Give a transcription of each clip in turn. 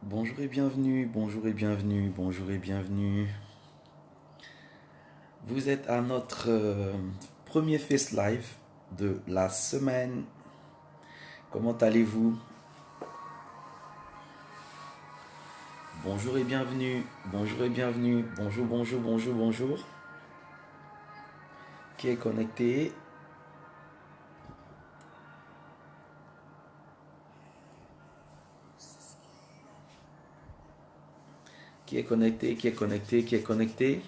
Bonjour et bienvenue, bonjour et bienvenue, bonjour et bienvenue. Vous êtes à notre premier Face Live de la semaine. Comment allez-vous? Bonjour et bienvenue, bonjour et bienvenue, bonjour, bonjour, bonjour, bonjour. Qui est connecté? Qui est connecté? Qui est connecté? Qui est connecté?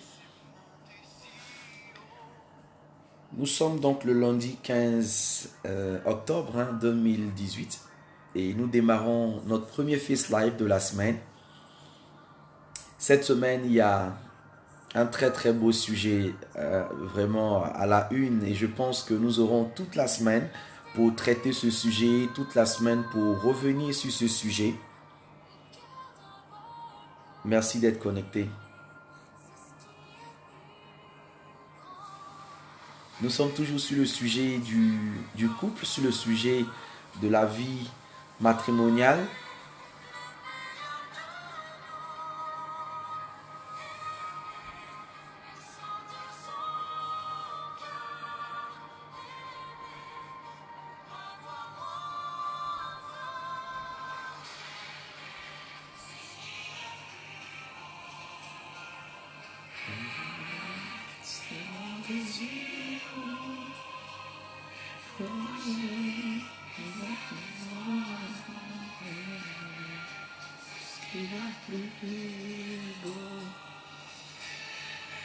Nous sommes donc le lundi 15 octobre 2018 et nous démarrons notre premier Face Live de la semaine. Cette semaine, il y a un très très beau sujet vraiment à la une et je pense que nous aurons toute la semaine pour traiter ce sujet, toute la semaine pour revenir sur ce sujet. Merci d'être connecté. Nous sommes toujours sur le sujet du couple, sur le sujet de la vie matrimoniale.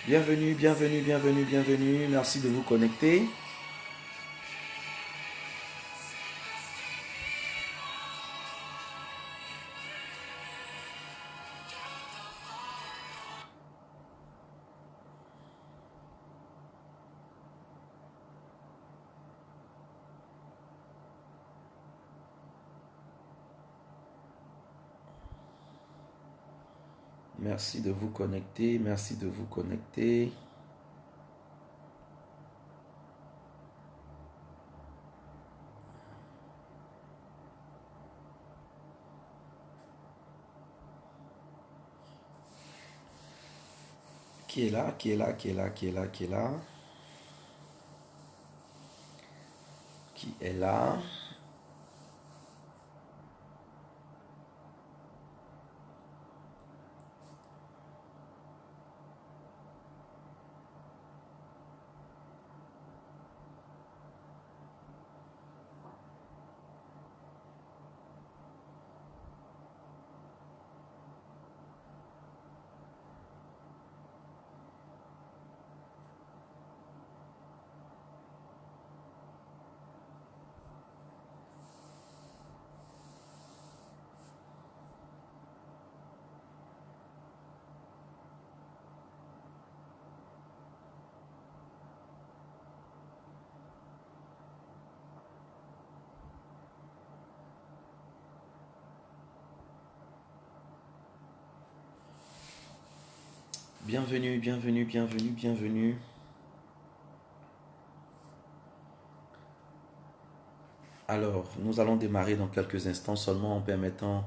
Bienvenue, bienvenue, bienvenue, bienvenue. Merci de vous connecter. Merci de vous connecter, merci de vous connecter. Qui est là, qui est là, qui est là, qui est là, qui est là? Qui est là? Bienvenue, bienvenue, bienvenue, bienvenue. Alors, nous allons démarrer dans quelques instants seulement en permettant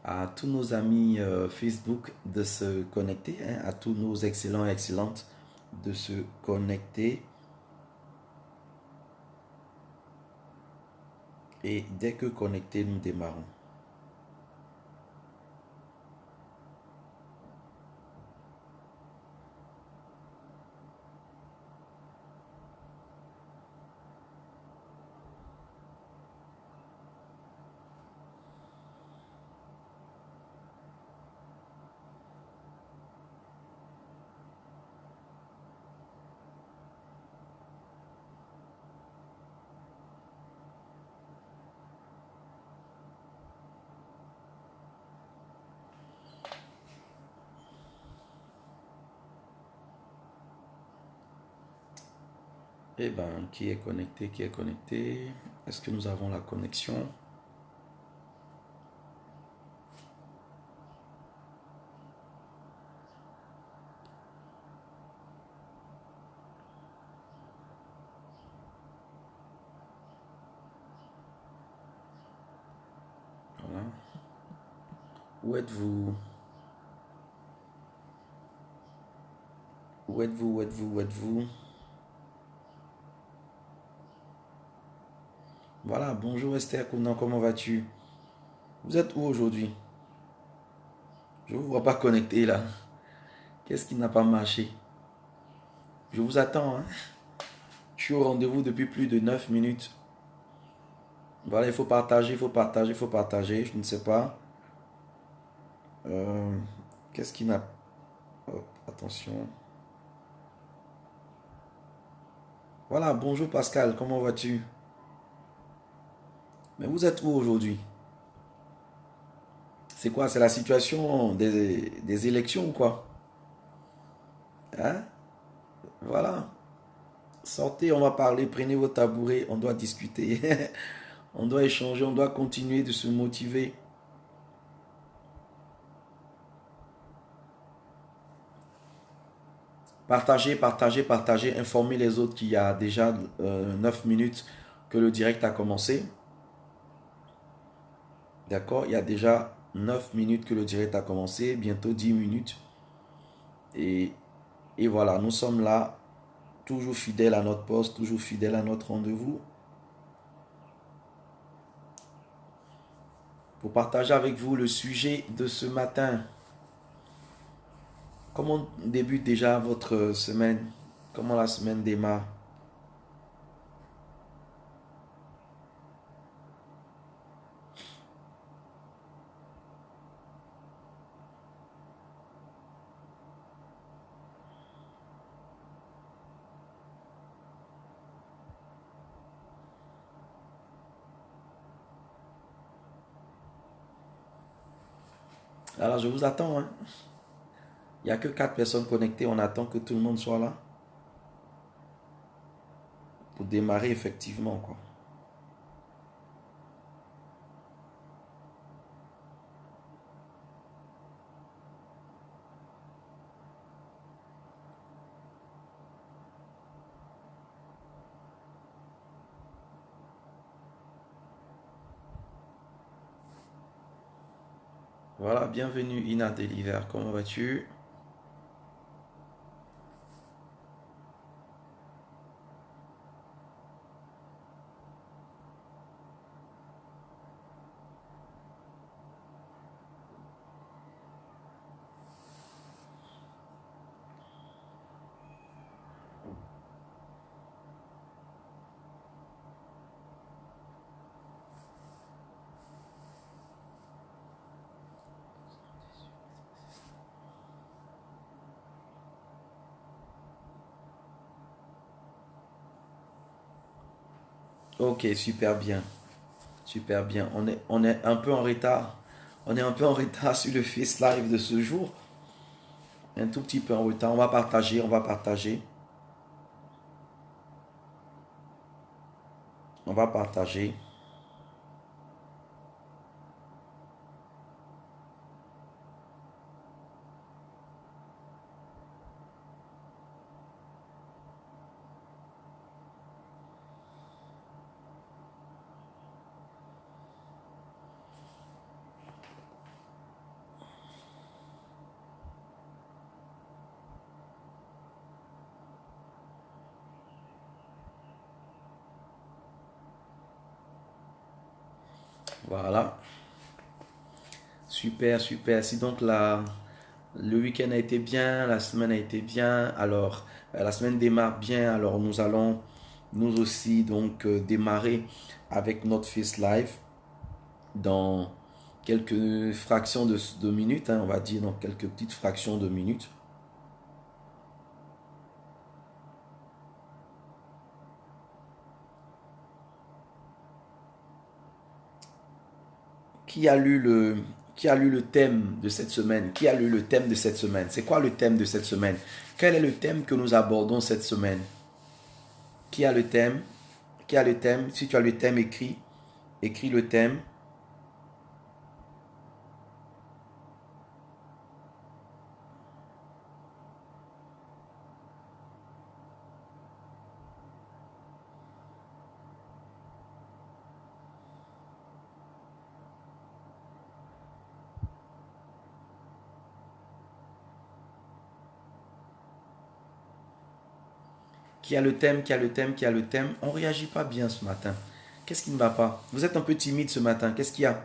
à tous nos amis Facebook de se connecter, à tous nos excellents et excellentes de se connecter. Et dès que connectés, nous démarrons. Eh bien, qui est connecté, qui est connecté? Est-ce que nous avons la connexion? Voilà. Où êtes-vous? Où êtes-vous? Où êtes-vous? Où êtes-vous? Voilà, bonjour Esther Kounan, comment vas-tu? Vous êtes où aujourd'hui? Je ne vous vois pas connecté là. Qu'est-ce qui n'a pas marché? Je vous attends, hein. Je suis au rendez-vous depuis plus de 9 minutes. Voilà, il faut partager, il faut partager, il faut partager. Je ne sais pas. Euh, Qu'est-ce qui n'a... Hop, attention. Voilà, bonjour Pascal, comment vas-tu? Mais vous êtes où aujourd'hui? C'est quoi? C'est la situation des élections ou quoi? Hein? Voilà. Sortez, on va parler, prenez vos tabourets, on doit discuter. On doit échanger, on doit continuer de se motiver. Partagez, partagez, partagez. Informez les autres qu'il y a déjà 9 minutes que le direct a commencé. D'accord? Il y a déjà 9 minutes que le direct a commencé, bientôt 10 minutes. Et, et voilà, nous sommes là, toujours fidèles à notre poste, toujours fidèles à notre rendez-vous, pour partager avec vous le sujet de ce matin. Comment débute déjà votre semaine? Comment la semaine démarre? Alors je vous attends, hein. Il n'y a que 4 personnes connectées, on attend que tout le monde soit là pour démarrer effectivement, quoi. Voilà, bienvenue Ina Deliver, comment vas-tu? Ok, super bien, super bien. On est un peu en retard. On est un peu en retard sur le Face Live de ce jour. Un tout petit peu en retard. On va partager, on va partager. On va partager. Voilà. Super, super. Si donc le week-end a été bien, la semaine a été bien, alors la semaine démarre bien, alors nous allons nous aussi donc démarrer avec notre Face Live dans quelques fractions de minutes, hein, on va dire dans quelques petites fractions de minutes. Qui a lu le, qui a lu le thème de cette semaine? Qui a lu le thème de cette semaine? C'est quoi le thème de cette semaine? Quel est le thème que nous abordons cette semaine? Qui a le thème? Qui a le thème? Si tu as le thème écrit, écris le thème. qui a le thème, qui a le thème, qui a le thème. On ne réagit pas bien ce matin. Qu'est-ce qui ne va pas? Vous êtes un peu timide ce matin. Qu'est-ce qu'il y a?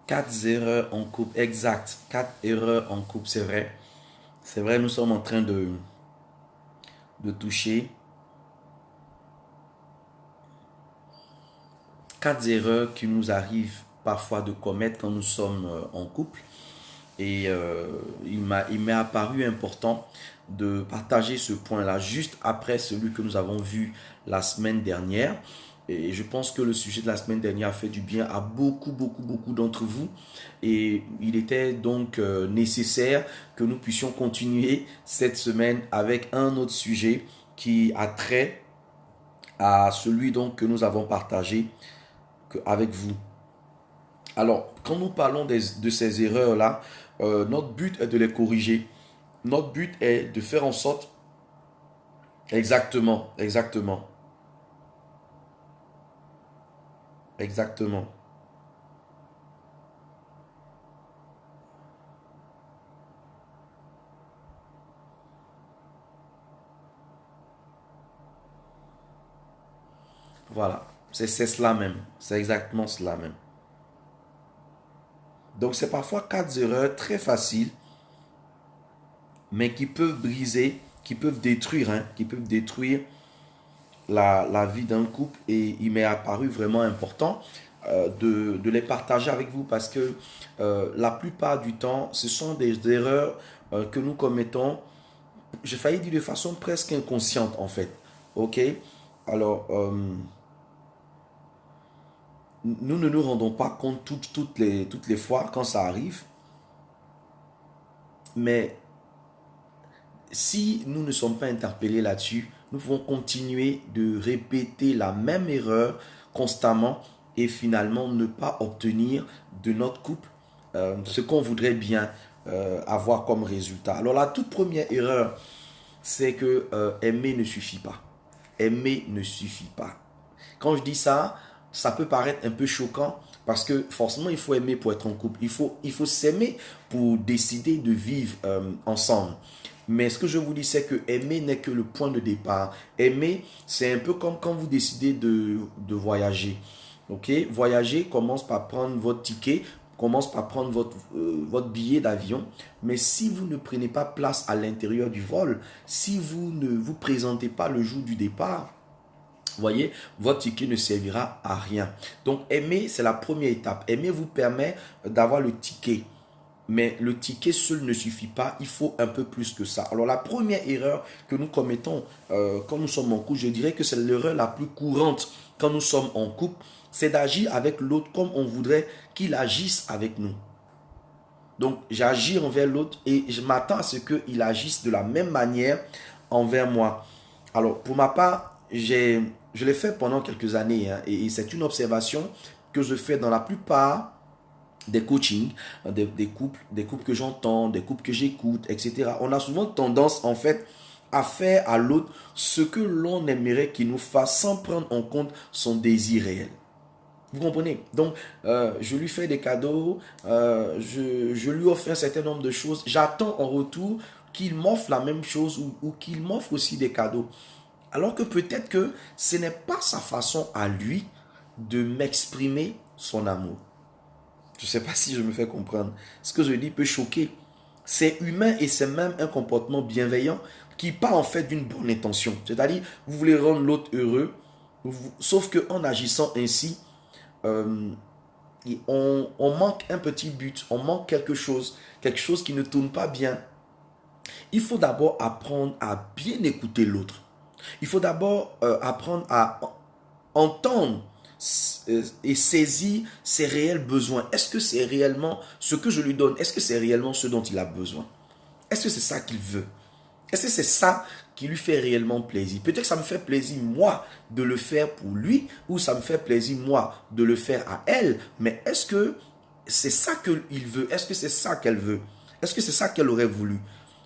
4 erreurs en couple, exact. 4 erreurs en couple, c'est vrai. C'est vrai, nous sommes en train de toucher 4 erreurs qui nous arrivent parfois de commettre quand nous sommes en couple. Et il m'est apparu important de partager ce point-là juste après celui que nous avons vu la semaine dernière. Et je pense que le sujet de la semaine dernière a fait du bien à beaucoup d'entre vous. Et il était donc nécessaire que nous puissions continuer cette semaine avec un autre sujet qui a trait à celui donc que nous avons partagé avec vous. Alors, quand nous parlons de ces erreurs-là, notre but est de les corriger. Notre but est de faire en sorte... Exactement, exactement, exactement. Voilà, c'est cela même. C'est exactement cela même. Donc, c'est parfois 4 erreurs très faciles, mais qui peuvent briser, qui peuvent détruire, hein, qui peuvent détruire la vie d'un couple. Et il m'est apparu vraiment important de les partager avec vous parce que la plupart du temps, ce sont des erreurs que nous commettons, j'ai failli dire de façon presque inconsciente en fait. Ok? Alors, nous ne nous rendons pas compte toutes les fois quand ça arrive, mais si nous ne sommes pas interpellés là-dessus, nous pouvons continuer de répéter la même erreur constamment et finalement ne pas obtenir de notre couple ce qu'on voudrait bien avoir comme résultat. Alors la toute première erreur, c'est que aimer ne suffit pas. Aimer ne suffit pas. Quand je dis ça, ça peut paraître un peu choquant parce que forcément il faut aimer pour être en couple. Il faut s'aimer pour décider de vivre ensemble. Mais ce que je vous dis, c'est que aimer n'est que le point de départ. Aimer, c'est un peu comme quand vous décidez de voyager. Ok? Voyager commence par prendre votre ticket, commence par prendre votre billet d'avion. Mais si vous ne prenez pas place à l'intérieur du vol, si vous ne vous présentez pas le jour du départ, voyez, votre ticket ne servira à rien. Donc aimer, c'est la première étape. Aimer vous permet d'avoir le ticket. Mais le ticket seul ne suffit pas, il faut un peu plus que ça. Alors la première erreur que nous commettons quand nous sommes en couple, je dirais que c'est l'erreur la plus courante quand nous sommes en couple, c'est d'agir avec l'autre comme on voudrait qu'il agisse avec nous. Donc j'agis envers l'autre et je m'attends à ce qu'il agisse de la même manière envers moi. Alors pour ma part, je l'ai fait pendant quelques années hein, et c'est une observation que je fais dans la plupart des coachings, des couples que j'entends, des couples que j'écoute, etc. On a souvent tendance en fait à faire à l'autre ce que l'on aimerait qu'il nous fasse sans prendre en compte son désir réel. Vous comprenez? Donc, je lui fais des cadeaux, je lui offre un certain nombre de choses. J'attends en retour qu'il m'offre la même chose ou qu'il m'offre aussi des cadeaux. Alors que peut-être que ce n'est pas sa façon à lui de m'exprimer son amour. Je ne sais pas si je me fais comprendre. Ce que je dis peut choquer. C'est humain et c'est même un comportement bienveillant qui part en fait d'une bonne intention. C'est-à-dire, vous voulez rendre l'autre heureux, sauf qu'en agissant ainsi, euh, on manque un petit but, on manque quelque chose qui ne tourne pas bien. Il faut d'abord apprendre à bien écouter l'autre. Il faut d'abord apprendre à entendre et saisir ses réels besoins. Est-ce que c'est réellement ce que je lui donne? Est-ce que c'est réellement ce dont il a besoin? Est-ce que c'est ça qu'il veut? Est-ce que c'est ça qui lui fait réellement plaisir? Peut-être que ça me fait plaisir, moi, de le faire pour lui, ou ça me fait plaisir, moi, de le faire à elle, mais est-ce que c'est ça qu'il veut? Est-ce que c'est ça qu'elle veut? Est-ce que c'est ça qu'elle aurait voulu?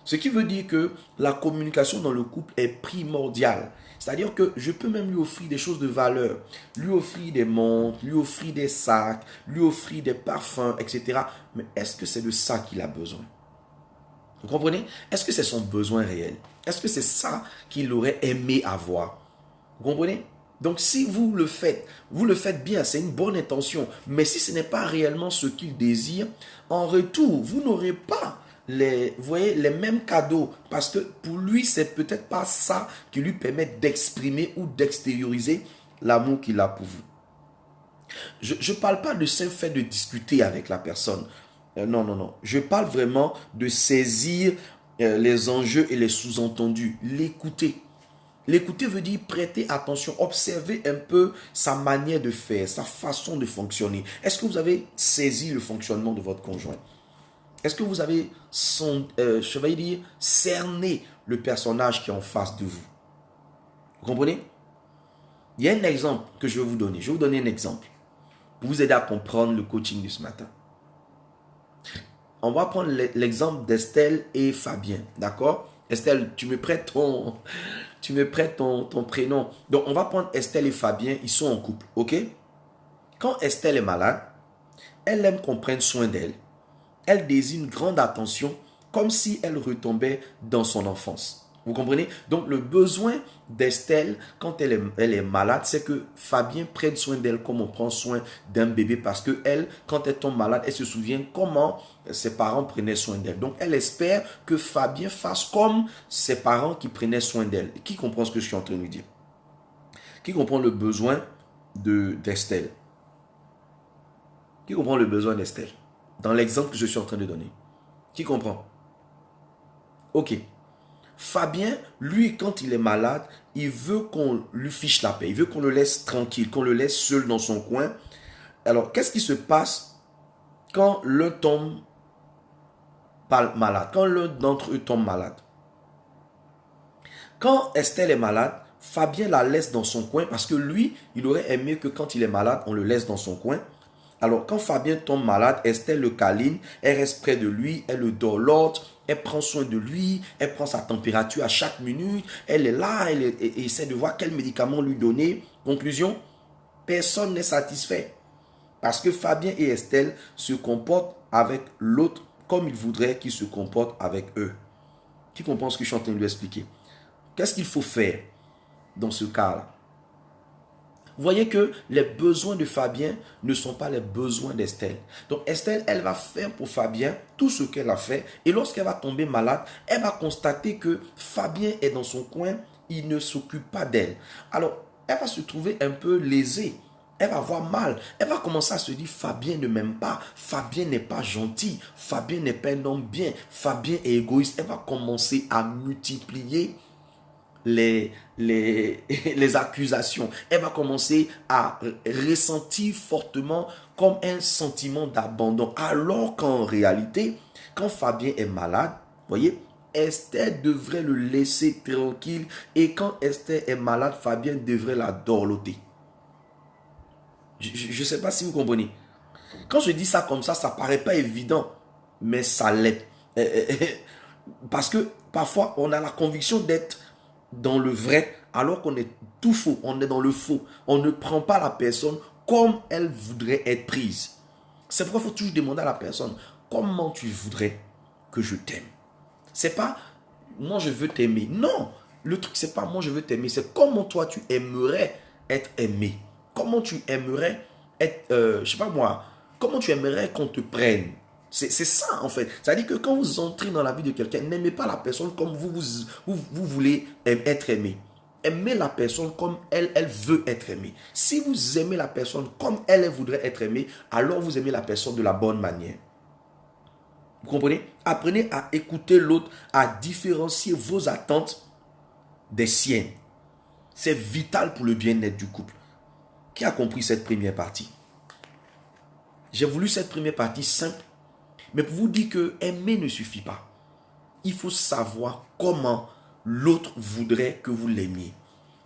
Ce qui veut dire que la communication dans le couple est primordiale. C'est-à-dire que je peux même lui offrir des choses de valeur, lui offrir des montres, lui offrir des sacs, lui offrir des parfums, etc. Mais est-ce que c'est de ça qu'il a besoin? Vous comprenez? Est-ce que c'est son besoin réel? Est-ce que c'est ça qu'il aurait aimé avoir? Vous comprenez? Donc si vous le faites bien, c'est une bonne intention. Mais si ce n'est pas réellement ce qu'il désire, en retour, vous n'aurez pas les mêmes cadeaux. Parce que pour lui, c'est peut-être pas ça qui lui permet d'exprimer ou d'extérioriser l'amour qu'il a pour vous. Je ne parle pas de simple fait de discuter avec la personne. Non, non, non. Je parle vraiment de saisir les enjeux et les sous-entendus. L'écouter. L'écouter veut dire prêter attention, observer un peu sa manière de faire, sa façon de fonctionner. Est-ce que vous avez saisi le fonctionnement de votre conjoint? Est-ce que vous avez, je vais dire, cerné le personnage qui est en face de vous? Vous comprenez? Il y a un exemple que je vais vous donner. Je vais vous donner un exemple pour vous aider à comprendre le coaching de ce matin. On va prendre l'exemple d'Estelle et Fabien, d'accord? Estelle, tu me prêtes ton prénom. Donc, on va prendre Estelle et Fabien, ils sont en couple, ok? Quand Estelle est malade, elle aime qu'on prenne soin d'elle. Elle désire une grande attention, comme si elle retombait dans son enfance. Vous comprenez? Donc, le besoin d'Estelle, quand elle est malade, c'est que Fabien prenne soin d'elle comme on prend soin d'un bébé. Parce que elle, quand elle tombe malade, elle se souvient comment ses parents prenaient soin d'elle. Donc, elle espère que Fabien fasse comme ses parents qui prenaient soin d'elle. Qui comprend ce que je suis en train de dire? Qui comprend le besoin d'Estelle? Qui comprend le besoin d'Estelle? Dans l'exemple que je suis en train de donner. Qui comprend? Ok. Fabien, lui, quand il est malade, il veut qu'on lui fiche la paix. Il veut qu'on le laisse tranquille, qu'on le laisse seul dans son coin. Alors, qu'est-ce qui se passe quand l'un tombe malade? Quand l'un d'entre eux tombe malade? Quand Estelle est malade, Fabien la laisse dans son coin parce que lui, il aurait aimé que quand il est malade, on le laisse dans son coin. Alors, quand Fabien tombe malade, Estelle le câline, elle reste près de lui, elle le dorlote, elle prend soin de lui, elle prend sa température à chaque minute, elle est là, elle essaie de voir quel médicament lui donner. Conclusion, personne n'est satisfait. Parce que Fabien et Estelle se comportent avec l'autre comme ils voudraient qu'il se comporte avec eux. Qui comprend ce que je suis en train de lui expliquer? Qu'est-ce qu'il faut faire dans ce cas-là? Vous voyez que les besoins de Fabien ne sont pas les besoins d'Estelle. Donc Estelle, elle va faire pour Fabien tout ce qu'elle a fait. Et lorsqu'elle va tomber malade, elle va constater que Fabien est dans son coin, il ne s'occupe pas d'elle. Alors, elle va se trouver un peu lésée. Elle va avoir mal. Elle va commencer à se dire, Fabien ne m'aime pas. Fabien n'est pas gentil. Fabien n'est pas un homme bien. Fabien est égoïste. Elle va commencer à multiplier les accusations. Elle va commencer à ressentir fortement comme un sentiment d'abandon. Alors qu'en réalité, quand Fabien est malade, voyez, Esther devrait le laisser tranquille. Et quand Esther est malade, Fabien devrait la dorloter. Je ne sais pas si vous comprenez. Quand je dis ça comme ça ne paraît pas évident, mais ça l'est. Parce que parfois, on a la conviction d'être dans le vrai, alors qu'on est tout faux, on est dans le faux. On ne prend pas la personne comme elle voudrait être prise. C'est pourquoi il faut toujours demander à la personne, comment tu voudrais que je t'aime? C'est pas, moi je veux t'aimer. Non, le truc c'est pas moi je veux t'aimer, c'est comment toi tu aimerais être aimé. Comment tu aimerais être, je sais pas moi, comment tu aimerais qu'on te prenne. C'est ça en fait. C'est-à-dire que quand vous entrez dans la vie de quelqu'un, n'aimez pas la personne comme vous voulez être aimé. Aimez la personne comme elle veut être aimée. Si vous aimez la personne comme elle voudrait être aimée, alors vous aimez la personne de la bonne manière. Vous comprenez? Apprenez à écouter l'autre, à différencier vos attentes des siennes. C'est vital pour le bien-être du couple. Qui a compris cette première partie? J'ai voulu cette première partie simple, mais pour vous dire que aimer ne suffit pas. Il faut savoir comment l'autre voudrait que vous l'aimiez.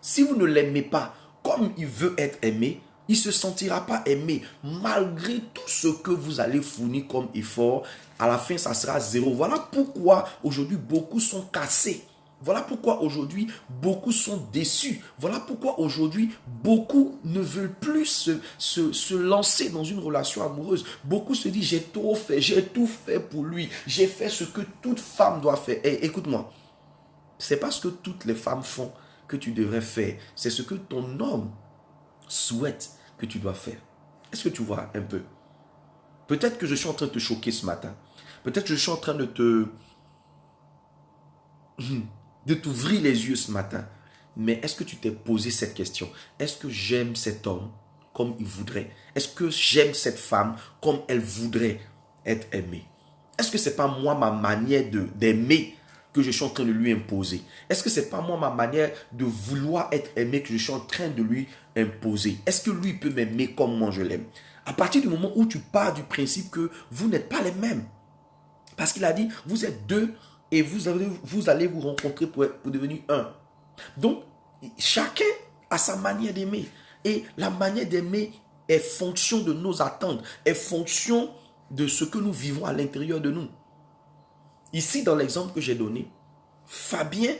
Si vous ne l'aimez pas comme il veut être aimé, il ne se sentira pas aimé. Malgré tout ce que vous allez fournir comme effort, à la fin, ça sera zéro. Voilà pourquoi aujourd'hui, beaucoup sont cassés. Voilà pourquoi aujourd'hui, beaucoup sont déçus. Voilà pourquoi aujourd'hui, beaucoup ne veulent plus se lancer dans une relation amoureuse. Beaucoup se disent, j'ai trop fait, j'ai tout fait pour lui. J'ai fait ce que toute femme doit faire. Hey, écoute-moi, c'est pas ce que toutes les femmes font que tu devrais faire. C'est ce que ton homme souhaite que tu dois faire. Est-ce que tu vois un peu? Peut-être que je suis en train de te choquer ce matin. Peut-être que je suis en train de t'ouvrir les yeux ce matin. Mais est-ce que tu t'es posé cette question? Est-ce que j'aime cet homme comme il voudrait? Est-ce que j'aime cette femme comme elle voudrait être aimée? Est-ce que ce n'est pas moi ma manière d'aimer que je suis en train de lui imposer? Est-ce que ce n'est pas moi ma manière de vouloir être aimé que je suis en train de lui imposer? Est-ce que lui peut m'aimer comme moi je l'aime? À partir du moment où tu pars du principe que vous n'êtes pas les mêmes. Parce qu'il a dit, vous êtes deux et vous allez vous rencontrer pour devenir un. Donc, chacun a sa manière d'aimer. Et la manière d'aimer est fonction de nos attentes, est fonction de ce que nous vivons à l'intérieur de nous. Ici, dans l'exemple que j'ai donné, Fabien,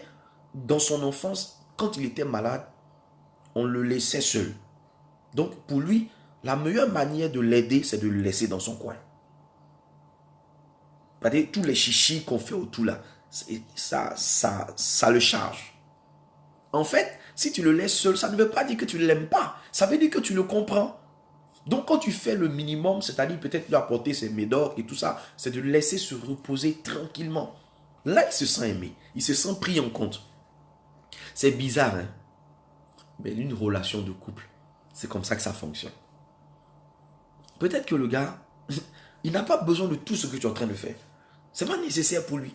dans son enfance, quand il était malade, on le laissait seul. Donc, pour lui, la meilleure manière de l'aider, c'est de le laisser dans son coin. Tous les chichis qu'on fait autour là, ça le charge. En fait, si tu le laisses seul, ça ne veut pas dire que tu ne l'aimes pas. Ça veut dire que tu le comprends. Donc, quand tu fais le minimum, c'est-à-dire peut-être lui apporter ses médocs et tout ça, c'est de le laisser se reposer tranquillement. Là, il se sent aimé. Il se sent pris en compte. C'est bizarre, hein? Mais une relation de couple, c'est comme ça que ça fonctionne. Peut-être que le gars, il n'a pas besoin de tout ce que tu es en train de faire. Ce n'est pas nécessaire pour lui.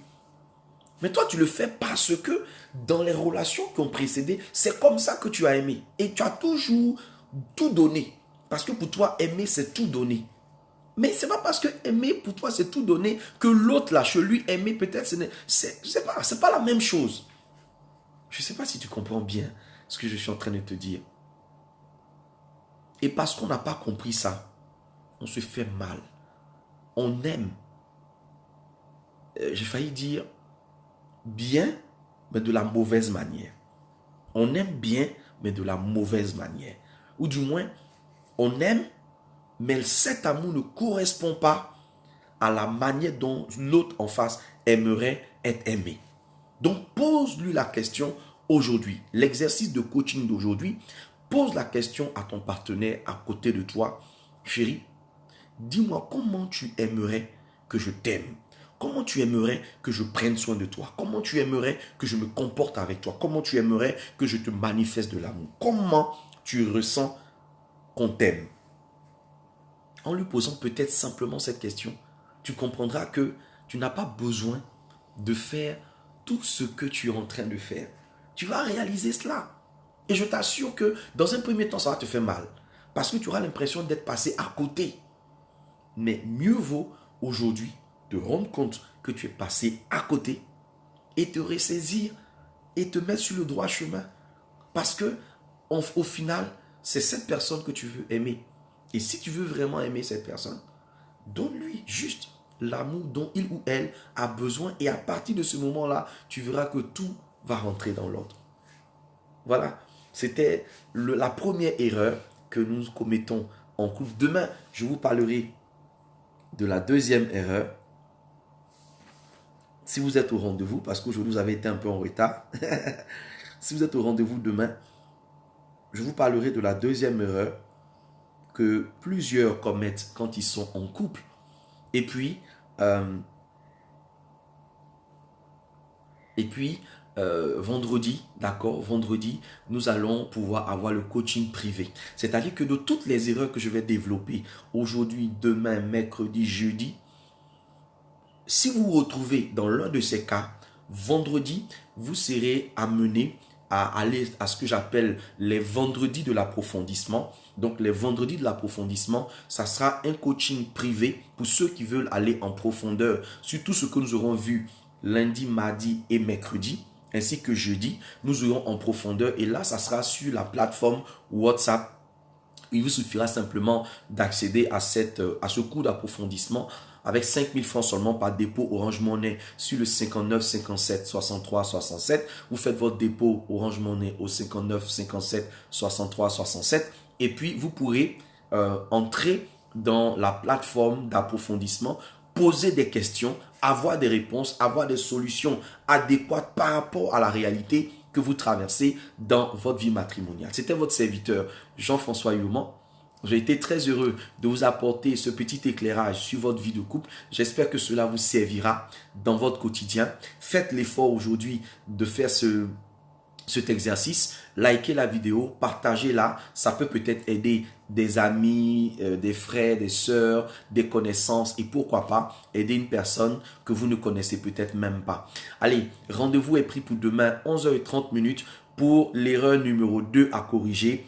Mais toi, tu le fais parce que dans les relations qui ont précédé, c'est comme ça que tu as aimé. Et tu as toujours tout donné. Parce que pour toi, aimer, c'est tout donner. Mais ce n'est pas parce que aimer, pour toi, c'est tout donner que l'autre, là, chez lui, aimer, peut-être, c'est pas la même chose. Je ne sais pas si tu comprends bien ce que je suis en train de te dire. Et parce qu'on n'a pas compris ça, on se fait mal. On aime. J'ai failli dire bien, mais de la mauvaise manière. On aime bien, mais de la mauvaise manière. Ou du moins, on aime, mais cet amour ne correspond pas à la manière dont l'autre en face aimerait être aimé. Donc, pose-lui la question aujourd'hui. L'exercice de coaching d'aujourd'hui, pose la question à ton partenaire à côté de toi. Chérie, dis-moi comment tu aimerais que je t'aime. Comment tu aimerais que je prenne soin de toi? Comment tu aimerais que je me comporte avec toi? Comment tu aimerais que je te manifeste de l'amour? Comment tu ressens qu'on t'aime? En lui posant peut-être simplement cette question, tu comprendras que tu n'as pas besoin de faire tout ce que tu es en train de faire. Tu vas réaliser cela. Et je t'assure que dans un premier temps, ça va te faire mal. Parce que tu auras l'impression d'être passé à côté. Mais mieux vaut aujourd'hui te rendre compte que tu es passé à côté et te ressaisir et te mettre sur le droit chemin. Parce que au final, c'est cette personne que tu veux aimer. Et si tu veux vraiment aimer cette personne, donne-lui juste l'amour dont il ou elle a besoin. Et à partir de ce moment-là, tu verras que tout va rentrer dans l'autre. Voilà, c'était la première erreur que nous commettons en couple. Demain, je vous parlerai de la deuxième erreur. Si vous êtes au rendez-vous, parce qu'aujourd'hui vous avez été un peu en retard, si vous êtes au rendez-vous demain, je vous parlerai de la deuxième erreur que plusieurs commettent quand ils sont en couple. Et puis, vendredi, d'accord, vendredi, nous allons pouvoir avoir le coaching privé. C'est-à-dire que de toutes les erreurs que je vais développer aujourd'hui, demain, mercredi, jeudi, si vous vous retrouvez dans l'un de ces cas, vendredi, vous serez amené à aller à ce que j'appelle les vendredis de l'approfondissement. Donc, les vendredis de l'approfondissement, ça sera un coaching privé pour ceux qui veulent aller en profondeur sur tout ce que nous aurons vu lundi, mardi et mercredi, ainsi que jeudi. Nous irons en profondeur et là, ça sera sur la plateforme WhatsApp. Il vous suffira simplement d'accéder à ce cours d'approfondissement avec 5 000 francs seulement par dépôt Orange Money sur le 59 57 63 67. Vous faites votre dépôt Orange Money au 59 57 63 67 et puis vous pourrez entrer dans la plateforme d'approfondissement, poser des questions, avoir des réponses, avoir des solutions adéquates par rapport à la réalité que vous traversez dans votre vie matrimoniale. C'était votre serviteur Jean-François Youman. J'ai été très heureux de vous apporter ce petit éclairage sur votre vie de couple. J'espère que cela vous servira dans votre quotidien. Faites l'effort aujourd'hui de faire cet exercice. Likez la vidéo, partagez-la. Ça peut peut-être aider des amis, des frères, des sœurs, des connaissances et pourquoi pas aider une personne que vous ne connaissez peut-être même pas. Allez, rendez-vous est pris pour demain 11h30 pour l'erreur numéro 2 à corriger.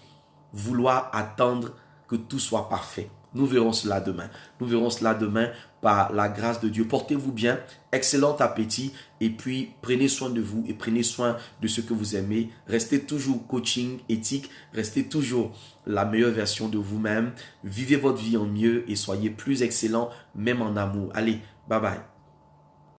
Vouloir attendre que tout soit parfait. Nous verrons cela demain. Nous verrons cela demain par la grâce de Dieu. Portez-vous bien, excellent appétit et puis prenez soin de vous et prenez soin de ce que vous aimez. Restez toujours coaching éthique, restez toujours la meilleure version de vous-même. Vivez votre vie en mieux et soyez plus excellent même en amour. Allez, bye bye.